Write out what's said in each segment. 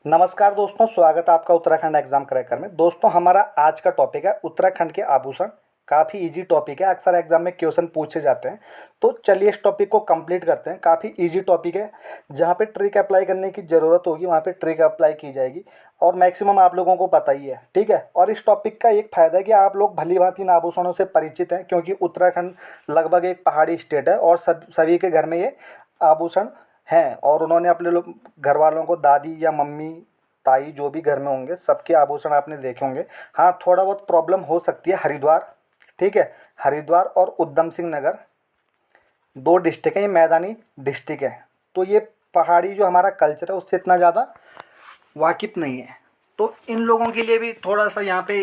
नमस्कार दोस्तों, स्वागत है आपका उत्तराखंड एग्जाम क्रैकर में। दोस्तों, हमारा आज का टॉपिक है उत्तराखंड के आभूषण। काफ़ी इजी टॉपिक है, अक्सर एग्जाम में क्वेश्चन पूछे जाते हैं। तो चलिए इस टॉपिक को कंप्लीट करते हैं। काफ़ी इजी टॉपिक है, जहाँ पे ट्रिक अप्लाई करने की ज़रूरत होगी वहाँ पे ट्रिक अप्लाई की जाएगी। और मैक्सिमम आप लोगों को पता ही है, ठीक है। और इस टॉपिक का एक फ़ायदा है कि आप लोग भली भांति इन आभूषणों से परिचित हैं, क्योंकि उत्तराखंड लगभग एक पहाड़ी स्टेट है और सभी के घर में ये आभूषण हैं। और उन्होंने अपने लोग घर वालों को, दादी या मम्मी, ताई, जो भी घर में होंगे, सबके आभूषण आपने देखे होंगे। हाँ, थोड़ा बहुत प्रॉब्लम हो सकती है हरिद्वार, ठीक है। हरिद्वार और उधम सिंह नगर दो डिस्ट्रिक्ट हैं, ये मैदानी डिस्ट्रिक्ट है। तो ये पहाड़ी जो हमारा कल्चर है उससे इतना ज़्यादा वाकिफ़ नहीं है। तो इन लोगों के लिए भी थोड़ा सा यहाँ पे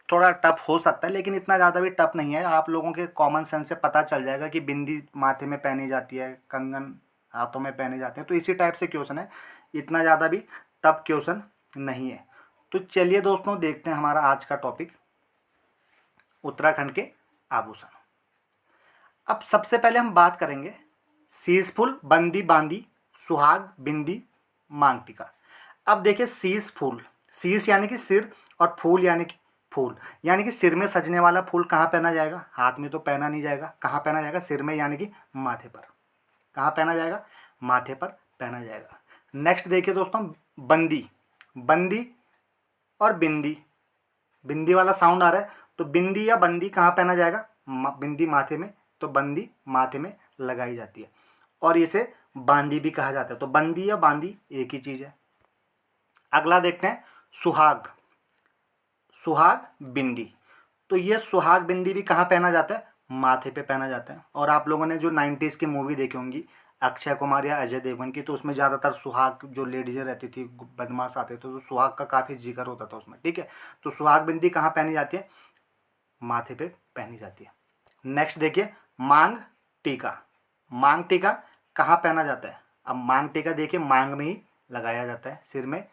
थोड़ा टफ हो सकता है, लेकिन इतना ज़्यादा भी टफ नहीं है। आप लोगों के कॉमन सेंस से पता चल जाएगा कि बिंदी माथे में पहनी जाती है, कंगन हाथों में पहने जाते हैं। तो इसी टाइप से क्वेश्चन है, इतना ज़्यादा भी टफ क्वेश्चन नहीं है। तो चलिए दोस्तों, देखते हैं हमारा आज का टॉपिक उत्तराखंड के आभूषण। अब सबसे पहले हम बात करेंगे शीशफुल, बंदी, बांदी, सुहाग, बिंदी, मांग टीका। अब देखिए, शीश फूल, शीश यानी कि सिर, और फूल यानी कि फूल, यानी कि सिर में सजने वाला फूल कहाँ पहना जाएगा? हाथ में तो पहना नहीं जाएगा। कहाँ पहना जाएगा? सिर में, यानी कि माथे पर। कहाँ पहना जाएगा? माथे पर पहना जाएगा। नेक्स्ट देखिए दोस्तों, बंदी, बंदी और बिंदी, बिंदी वाला साउंड आ रहा है, तो बिंदी या बंदी कहाँ पहना जाएगा? बिंदी माथे में, तो बंदी माथे में लगाई जाती है। और इसे बांदी भी कहा जाता है। तो बंदी या बांदी एक ही चीज़ है। अगला देखते हैं सुहाग, सुहाग बिंदी। तो ये सुहाग बिंदी भी कहाँ पहना जाता है? माथे पे पहना जाता है। और आप लोगों ने जो 90s की मूवी देखी होंगी अक्षय कुमार या अजय देवगन की, तो उसमें ज़्यादातर सुहाग जो लेडीज़ें रहती थी, बदमाश आते थे, तो सुहाग का काफ़ी जिक्र होता था उसमें, ठीक है। तो सुहाग बिंदी कहाँ पहनी जाती है? माथे पे पहनी जाती है। नेक्स्ट देखिए, मांग टीका, मांग टीका कहाँ पहना जाता है? अब मांग टीका देखिए, मांग में ही लगाया जाता है, सिर में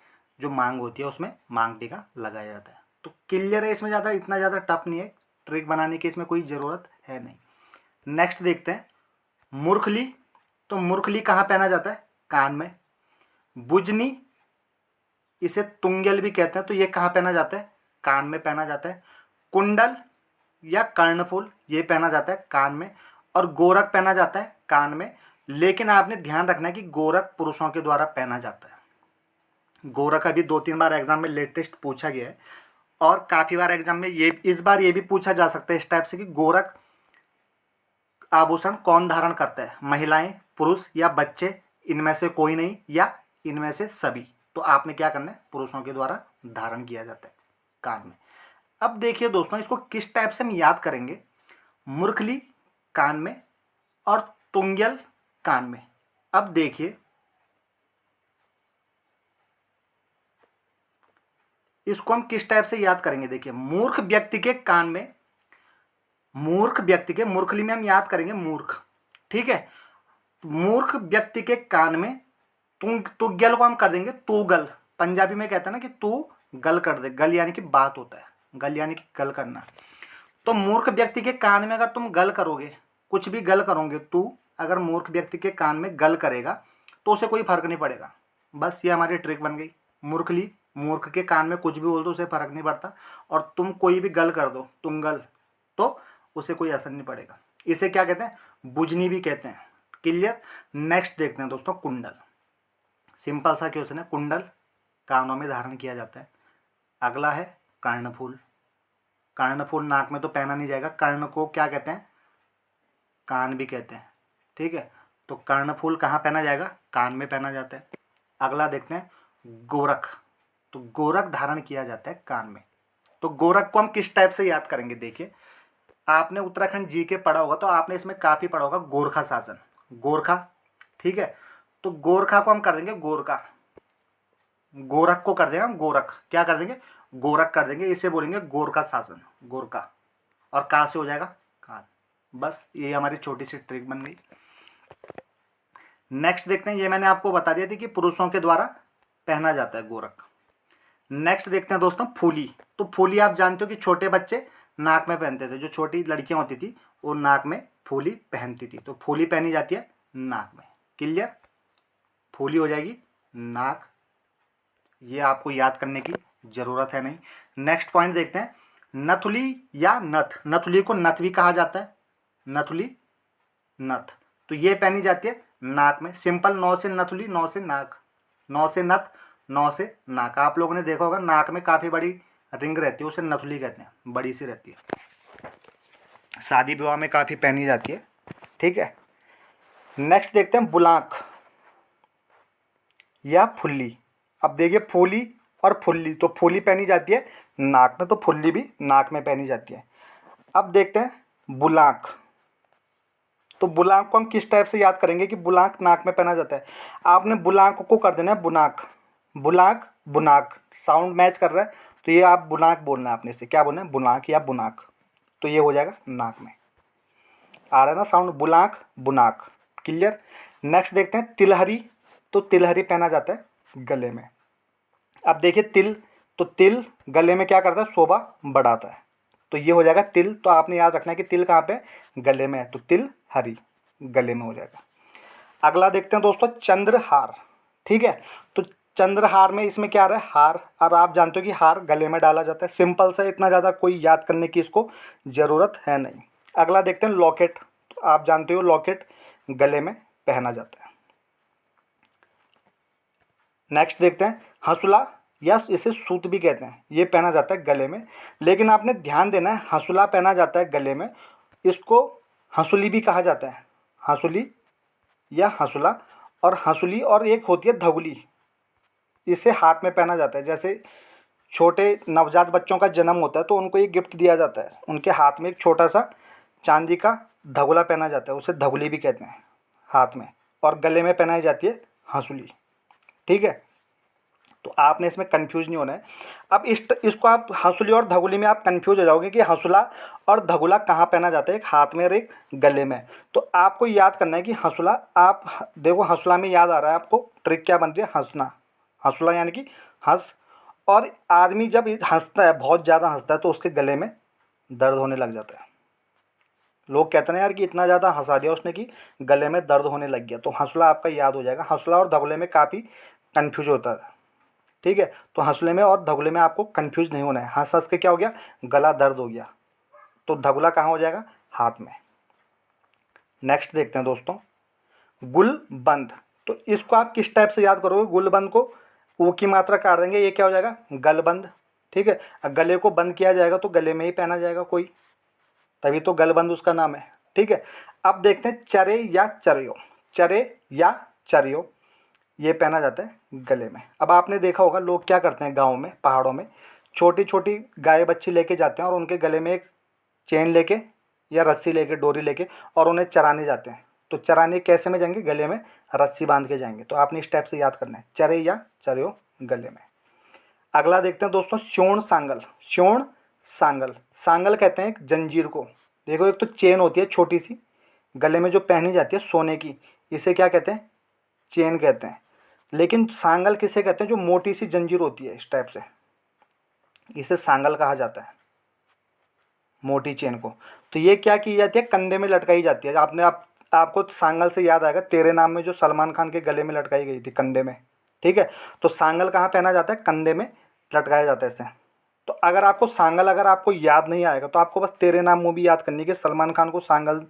जो मांग होती है उसमें मांग टीका लगाया जाता है। तो क्लियर है, इसमें ज़्यादा इतना ज़्यादा टफ नहीं है, ट्रिक बनाने की इसमें कोई ज़रूरत है नहीं। नेक्स्ट देखते हैं मूर्खली। तो मूर्खली कहाँ पहना जाता है? कान में। बुजनी, इसे तुंगल भी कहते हैं, तो ये कहाँ पहना जाता है? कान में पहना जाता है। कुंडल या कर्णफूल, ये पहना जाता है कान में। और गोरख पहना जाता है कान में। लेकिन आपने ध्यान रखना है कि गोरख पुरुषों के द्वारा पहना जाता है। गोरख अभी 2-3 बार एग्जाम में लेटेस्ट पूछा गया है, और काफ़ी बार एग्जाम में ये इस बार ये भी पूछा जा सकता है इस टाइप से कि गोरख आभूषण कौन धारण करता है? महिलाएं, पुरुष या बच्चे, इनमें से कोई नहीं, या इनमें से सभी। तो आपने क्या करना है? पुरुषों के द्वारा धारण किया जाता है कान में। अब देखिए दोस्तों, इसको किस टाइप से हम याद करेंगे। मूर्खली कान में और तुंगल कान में। अब देखिए, इसको हम किस टाइप से याद करेंगे। देखिए, मूर्ख व्यक्ति के कान में, मूर्ख व्यक्ति के, मूर्खली में हम याद करेंगे मूर्ख, ठीक है। मूर्ख व्यक्ति के कान में तुगल को हम कर देंगे तूगल। पंजाबी में कहते हैं ना कि तू गल कर दे, गल यानी कि बात होता है, गल यानी कि गल करना। तो मूर्ख व्यक्ति के कान में अगर तुम गल करोगे, कुछ भी गल करोगे, तू अगर मूर्ख व्यक्ति के कान में गल करेगा तो उसे कोई फर्क नहीं पड़ेगा। बस ये हमारी ट्रिक बन गई। मूर्खली, मूर्ख के कान में कुछ भी बोल दो, उसे फर्क नहीं पड़ता। और तुम कोई भी गल कर दो, तुम गल, तो उसे कोई असर नहीं पड़ेगा। इसे क्या कहते हैं? बुझनी भी कहते हैं। क्लियर। नेक्स्ट देखते हैं दोस्तों, कुंडल। सिंपल सा क्वेश्चन है। कुंडल कानों में धारण किया जाता है। अगला है कर्णफूल। कर्णफूल नाक में तो पहना नहीं जाएगा। कर्ण को क्या कहते हैं? कान भी कहते हैं, ठीक है। तो कर्णफूल कहाँ पहना जाएगा? कान में पहना जाता है। अगला देखते हैं गोरख। तो गोरख धारण किया जाता है कान में। तो गोरख को हम किस टाइप से याद करेंगे? देखिए, आपने उत्तराखंड जी के पढ़ा होगा, तो आपने इसमें काफ़ी पढ़ा होगा गोरखा शासन, गोरखा, ठीक है। तो गोरखा को हम कर देंगे गोरखा, गोरख को कर देंगे हम गोरख, क्या कर देंगे? गोरख कर देंगे। इसे बोलेंगे गोरखा शासन, गोरखा। और कहाँ से हो जाएगा? कान। बस ये हमारी छोटी सी ट्रिक बन गई। नेक्स्ट देखते हैं, ये मैंने आपको बता दिया था कि पुरुषों के द्वारा पहना जाता है गोरख। नेक्स्ट देखते हैं दोस्तों फूली। तो फूली आप जानते हो कि छोटे बच्चे नाक में पहनते थे, जो छोटी लड़कियां होती थी वो नाक में फूली पहनती थी। तो फूली पहनी जाती है नाक में। क्लियर। फूली हो जाएगी नाक ये आपको याद करने की ज़रूरत है नहीं। नेक्स्ट पॉइंट देखते हैं, नथुली या नथ। नथुली को नथ भी कहा जाता है, नथुली नथ। तो ये पहनी जाती है नाक में, सिंपल नौ से नथुली, नौ से नाक, नौ से नथ, नौ से नाक। आप लोगों ने देखा होगा नाक में काफ़ी बड़ी रिंग रहती है, उसे नथुली कहते हैं, बड़ी सी रहती है, शादी विवाह में काफ़ी पहनी जाती है। ठीक है, नेक्स्ट देखते हैं बुलाक या फुल्ली। अब देखिए फूली और फुल्ली, तो फूली पहनी जाती है नाक में, तो फुल्ली भी नाक में पहनी जाती है। अब देखते हैं बुलाक। तो बुलाक को हम किस टाइप से याद करेंगे कि बुलाक नाक में पहना जाता है। आपने बुलाक को कर देना है बुनाक, बुलाक बुनाक, साउंड मैच कर रहा है, तो ये आप बुनाक बोलना है अपने से, क्या बोलना है, बुनाक या बुनाक, तो ये हो जाएगा नाक में, आ रहा है ना साउंड, बुलाक बुनाक। क्लियर। नेक्स्ट देखते हैं तिलहरी। तो तिलहरी पहना जाता है गले में। अब देखिए तिल, तो तिल गले में क्या करता है, शोभा बढ़ाता है, तो ये हो जाएगा तिल। तो आपने याद रखना है कि तिल कहाँ पे, गले में है, तो तिल हरी गले में हो जाएगा। अगला देखते हैं दोस्तों चंद्रहार। ठीक है, तो चंद्रहार में इसमें क्या आ रहा है, हार, और आप जानते हो कि हार गले में डाला जाता है, सिंपल सा, इतना ज़्यादा कोई याद करने की इसको ज़रूरत है नहीं। अगला देखते हैं लॉकेट। तो आप जानते हो लॉकेट गले में पहना जाता है। नेक्स्ट देखते हैं हंसुला, या इसे सूत भी कहते हैं, ये पहना जाता है गले में। लेकिन आपने ध्यान देना है, हंसुला पहना जाता है गले में, इसको हंसुली भी कहा जाता है, हंसुली या हंसुला। और हंसुली और एक होती है धगुली, इसे हाथ में पहना जाता है। जैसे छोटे नवजात बच्चों का जन्म होता है तो उनको एक गिफ्ट दिया जाता है, उनके हाथ में एक छोटा सा चांदी का धगुला पहना जाता है, उसे धगुली भी कहते हैं, हाथ में, और गले में पहनाई जाती है हंसुली। ठीक है, तो आपने इसमें कंफ्यूज नहीं होना है। अब इसको आप हंसुली और धगुली में आप कंफ्यूज हो जाओगे कि हंसुला और धगुला कहाँ पहना जाता है, एक हाथ में और एक गले में। तो आपको याद करना है कि हंसुला, आप देखो हंसुला में याद आ रहा है आपको, ट्रिक क्या बन रही है, हंसना, हंसुला यानी कि हंस। और आदमी जब हंसता है, बहुत ज़्यादा हंसता है, तो उसके गले में दर्द होने लग जाता है। लोग कहते हैं यार कि इतना ज़्यादा हंसा दिया उसने कि गले में दर्द होने लग गया, तो हंसुला आपका याद हो जाएगा। हंसुला और धगुले में काफ़ी कन्फ्यूज होता है। ठीक है, तो हंसुले में और धगुले में आपको कंफ्यूज नहीं होना है। हंस हंस के क्या हो गया, गला दर्द हो गया, तो धगुला कहाँ हो जाएगा, हाथ में। नेक्स्ट देखते हैं दोस्तों गुलबंद। तो इसको आप किस टाइप से याद करोगे, गुलबंद को ऊ की मात्रा काट देंगे, ये क्या हो जाएगा, गलबंद। ठीक है, गले को बंद किया जाएगा तो गले में ही पहना जाएगा कोई, तभी तो गलबंद उसका नाम है। ठीक है, अब देखते हैं चरे या चरियो। चरे या चरियो, ये पहना जाता है गले में। अब आपने देखा होगा लोग क्या करते हैं, गाँव में पहाड़ों में छोटी छोटी गाय बच्ची लेके जाते हैं और उनके गले में एक चेन लेके या रस्सी लेके, डोरी लेके, और उन्हें चराने जाते हैं। तो चराने कैसे में जाएंगे, गले में रस्सी बांध के जाएंगे। तो आपने इस टाइप से याद करना है, चरे या चरियो गले में। अगला देखते हैं दोस्तों स्योण सांगल। स्योण सांगल, सांगल कहते हैं एक जंजीर को। देखो एक तो चेन होती है छोटी सी गले में जो पहनी जाती है सोने की, इसे क्या कहते हैं, चेन कहते हैं। लेकिन सांगल किसे कहते हैं, जो मोटी सी जंजीर होती है इस टाइप से, इसे सांगल कहा जाता है, मोटी चेन को। तो ये क्या की जाती है, कंधे में लटकाई जाती है। आपको सांगल से याद आएगा तेरे नाम में, जो सलमान खान के गले में लटकाई गई थी कंधे में। ठीक है, तो सांगल कहाँ पहना जाता है, कंधे में लटकाया जाता है इसे। तो अगर आपको सांगल, अगर आपको याद नहीं आएगा तो आपको बस तेरे नाम मूवी याद करनी है कि सलमान खान को सांगल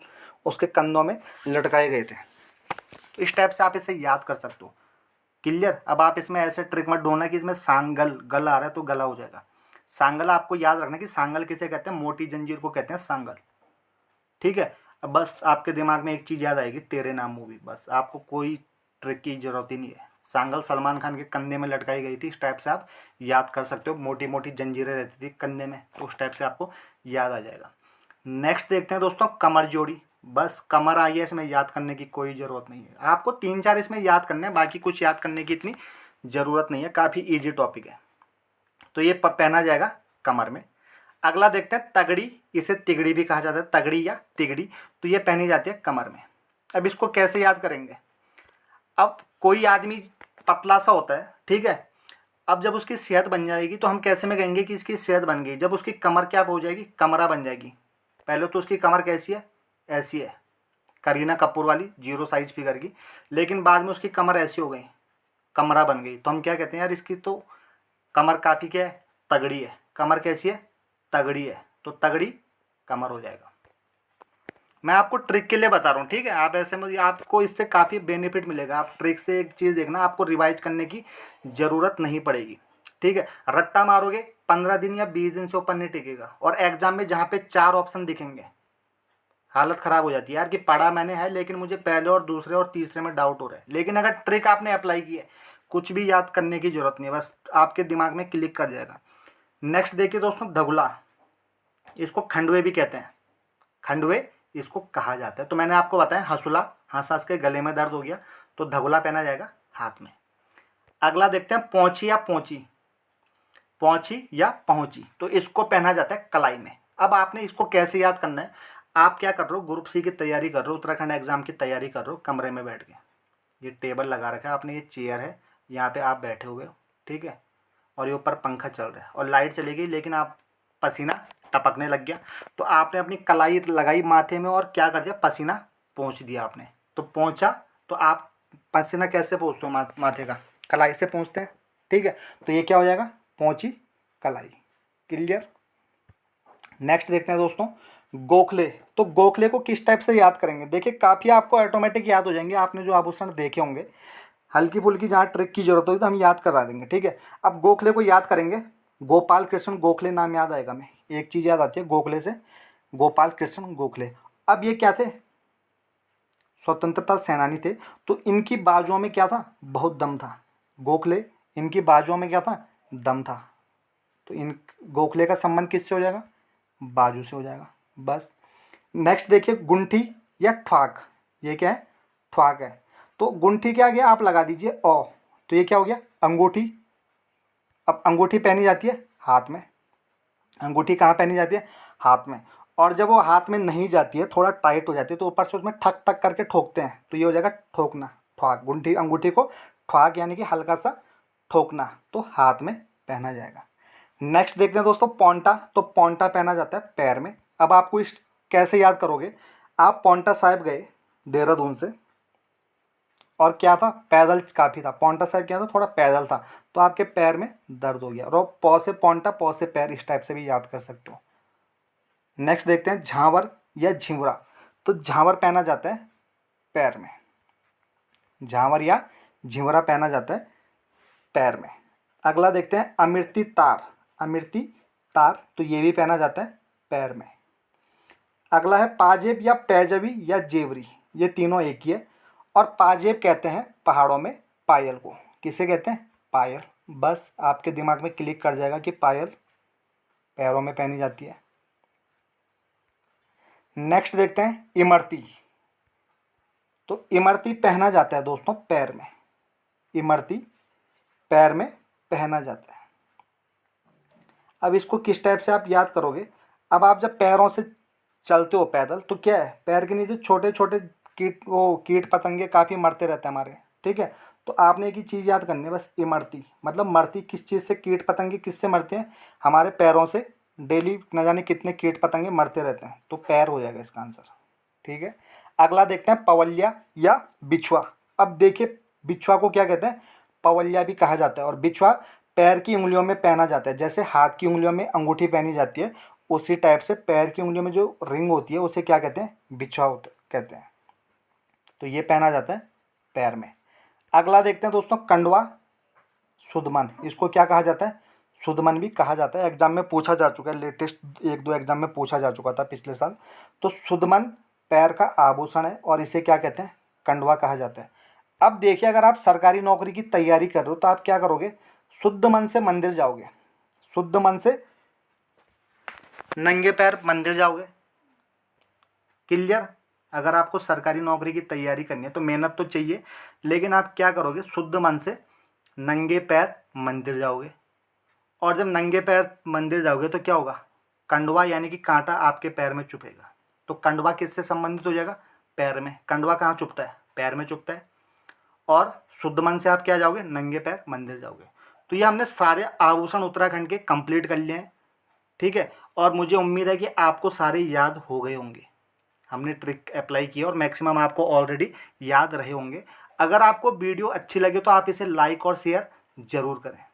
उसके कंधों में लटकाए गए थे। तो इस टाइप से आप इसे याद कर सकते हो। क्लियर। अब आप इसमें ऐसे ट्रिक मत ढूंढना कि इसमें सांगल गल आ रहा है तो गला हो जाएगा। सांगल आपको याद रखना कि सांगल किसे कहते हैं, मोटी जंजीर को कहते हैं सांगल। ठीक है, अब बस आपके दिमाग में एक चीज़ याद आएगी, तेरे नाम मूवी, बस आपको कोई ट्रिक की जरूरत ही नहीं है। सांगल सलमान खान के कंधे में लटकाई गई थी, इस टाइप से आप याद कर सकते हो। मोटी मोटी जंजीरें रहती थी कंधे में, तो उस टाइप से आपको याद आ जाएगा। नेक्स्ट देखते हैं दोस्तों कमर जोड़ी। बस कमर आई है, इसमें याद करने की कोई ज़रूरत नहीं है। आपको 3-4 इसमें याद करने हैं, बाकी कुछ याद करने की इतनी ज़रूरत नहीं है, काफ़ी ईजी टॉपिक है। तो ये पहना जाएगा कमर में। अगला देखते हैं तगड़ी, इसे तिगड़ी भी कहा जाता है, तगड़ी या तिगड़ी। तो ये पहनी जाती है कमर में। अब इसको कैसे याद करेंगे, अब कोई आदमी पतला सा होता है, ठीक है, अब जब उसकी सेहत बन जाएगी तो हम कैसे में कहेंगे कि इसकी सेहत बन गई, जब उसकी कमर क्या हो जाएगी, कमरा बन जाएगी। पहले तो उसकी कमर कैसी है, ऐसी है, करीना कपूर वाली 0 साइज फिगर की, लेकिन बाद में उसकी कमर ऐसी हो गई, कमरा बन गई। तो हम क्या कहते हैं यार, इसकी तो कमर काफ़ी क्या है, तगड़ी है। कमर कैसी है, तगड़ी है, तो तगड़ी कमर हो जाएगा। मैं आपको ट्रिक के लिए बता रहा हूँ, ठीक है। आप ऐसे में आपको इससे काफ़ी बेनिफिट मिलेगा। आप ट्रिक से एक चीज़ देखना, आपको रिवाइज करने की ज़रूरत नहीं पड़ेगी, ठीक है। रट्टा मारोगे 15 दिन या 20 दिन से ऊपर नहीं टिकेगा। और एग्जाम में जहाँ पे 4 ऑप्शन दिखेंगे, हालत ख़राब हो जाती है यार कि पढ़ा मैंने है लेकिन मुझे पहले और दूसरे और तीसरे में डाउट हो रहा है। लेकिन अगर ट्रिक आपने अप्लाई की है, कुछ भी याद करने की ज़रूरत नहीं है, बस आपके दिमाग में क्लिक कर जाएगा। नेक्स्ट देखिए दोस्तों, धगुला, इसको खंडवे भी कहते हैं, खंडवे इसको कहा जाता है। तो मैंने आपको बताया हंसुला, हंस हंस के गले में दर्द हो गया, तो धगुला पहना जाएगा हाथ में। अगला देखते हैं पहुंची या पहुंची, पहुंची या पहुंची, तो इसको पहना जाता है कलाई में। अब आपने इसको कैसे याद करना है, आप क्या कर रहे हो, ग्रुप सी की तैयारी कर रहे हो, उत्तराखंड एग्जाम की तैयारी कर रहे हो, कमरे में बैठ के, ये टेबल लगा रखा है आपने, ये चेयर है, यहाँ पे आप बैठे हुए हो, ठीक है। और ये ऊपर पंखा चल रहा है और लाइट चली गई, लेकिन आप पसीना टपकने लग गया, तो आपने अपनी कलाई लगाई माथे में और क्या कर दिया, पसीना पोंछ दिया आपने। तो पोंछा, तो आप पसीना कैसे पोंछते हो, माथे का कलाई से पोंछते हैं, ठीक है। तो ये क्या हो जाएगा, पोंछी कलाई। क्लियर। नेक्स्ट देखते हैं दोस्तों, गोखले। तो गोखले को किस टाइप से याद करेंगे, देखिए काफ़ी आपको ऑटोमेटिक याद हो जाएंगे, आपने जो आभूषण देखे होंगे। हल्की फुल्की जहाँ ट्रिक की जरूरत होगी तो हम याद करा देंगे, ठीक है। अब गोखले को याद करेंगे, गोपाल कृष्ण गोखले नाम याद आएगा हमें, एक चीज़ याद आती है गोखले से, गोपाल कृष्ण गोखले। अब ये क्या थे, स्वतंत्रता सेनानी थे। तो इनकी बाजुओं में क्या था, बहुत दम था। गोखले, इनकी बाजुओं में क्या था, दम था। तो इन गोखले का संबंध किससे हो जाएगा, बाजू से हो जाएगा, बस। नेक्स्ट देखिए गुंठी या ठ्वाक, ये क्या है, ठ्वाक है। तो गुंठी क्या गया, आप लगा दीजिए ओ, तो ये क्या हो गया, अंगूठी। अब अंगूठी पहनी जाती है हाथ में, अंगूठी कहाँ पहनी जाती है, हाथ में। और जब वो हाथ में नहीं जाती है, थोड़ा टाइट हो जाती है, तो ऊपर से उसमें ठक ठक करके ठोकते हैं, तो ये हो जाएगा ठोकना, ठ्वाक। गुंठी अंगूठी को ठ्वाक यानी कि हल्का सा ठोकना, तो हाथ में पहना जाएगा। नेक्स्ट देखते हैं दोस्तों पौंटा। तो पौंटा पहना जाता है पैर में। अब आपको इस कैसे याद करोगे, आप पौंटा साहिब गए देहरादून से, और क्या था, पैदल काफ़ी था, पौंटा साहिब क्या था, थोड़ा पैदल था, तो आपके पैर में दर्द हो गया। और पौ से पौंटा, पौ से पैर, इस टाइप से भी याद कर सकते हो। नेक्स्ट देखते हैं झांवर या झिंवरा। तो झांवर पहना जाता है पैर में, झांवर या झिंवरा पहना जाता है पैर में। अगला देखते हैं अमृति तार, अमृति तार, तो ये भी पहना जाता है पैर में। अगला है पाजेब या पैजवी या जेवरी, ये तीनों एक ही है। और पाजेब कहते हैं पहाड़ों में पायल को, किसे कहते हैं, पायल। बस आपके दिमाग में क्लिक कर जाएगा कि पायल पैरों में पहनी जाती है। नेक्स्ट देखते हैं इमरती। तो इमरती पहना जाता है दोस्तों पैर में, इमरती पैर में पहना जाता है। अब इसको किस टाइप से आप याद करोगे, अब आप जब पैरों से चलते हो पैदल, तो क्या है, पैर के नीचे छोटे छोटे कीट पतंगे काफ़ी मरते रहते हैं हमारे, ठीक है। तो आपने एक ही चीज़ याद करनी है बस, इमरती मतलब मरती किस चीज़ से, कीट पतंगे किससे मरते हैं, हमारे पैरों से। डेली न जाने कितने कीट पतंगे मरते रहते हैं, तो पैर हो जाएगा इसका आंसर, ठीक है। अगला देखते हैं पवलिया या बिछुआ। अब देखिए बिछुआ को क्या कहते हैं, पवलिया भी कहा जाता है। और बिछुआ पैर की उंगलियों में पहना जाता है, जैसे हाथ की उंगलियों में अंगूठी पहनी जाती है, उसी टाइप से पैर की उंगलियों में जो रिंग होती है उसे क्या कहते हैं, बिछुआ कहते हैं। तो ये पहना जाता है पैर में। अगला देखते हैं दोस्तों कंडवा, सुदमन, इसको क्या कहा जाता है, सुदमन भी कहा जाता है। एग्जाम में पूछा जा चुका है, लेटेस्ट 1-2 एग्जाम में पूछा जा चुका था पिछले साल। तो सुदमन पैर का आभूषण है और इसे क्या कहते हैं, कंडवा कहा जाता है। अब देखिए अगर आप सरकारी नौकरी की तैयारी कर रहे हो तो आप क्या करोगे, शुद्ध मन से मंदिर जाओगे, शुद्ध मन से नंगे पैर मंदिर जाओगे। क्लियर। अगर आपको सरकारी नौकरी की तैयारी करनी है तो मेहनत तो चाहिए, लेकिन आप क्या करोगे, शुद्ध मन से नंगे पैर मंदिर जाओगे। और जब नंगे पैर मंदिर जाओगे तो क्या होगा, कंडवा यानी कि कांटा आपके पैर में चुभेगा। तो कंडवा किससे संबंधित हो जाएगा, पैर में। कंडवा कहाँ चुभता है, पैर में चुभता है। और शुद्ध मन से आप क्या जाओगे, नंगे पैर मंदिर जाओगे। तो ये हमने सारे आभूषण उत्तराखंड के कंप्लीट कर लिए हैं, ठीक है। और मुझे उम्मीद है कि आपको सारे याद हो गए होंगे, हमने ट्रिक अप्लाई की और मैक्सिमम आपको ऑलरेडी याद रहे होंगे। अगर आपको वीडियो अच्छी लगे तो आप इसे लाइक और शेयर ज़रूर करें।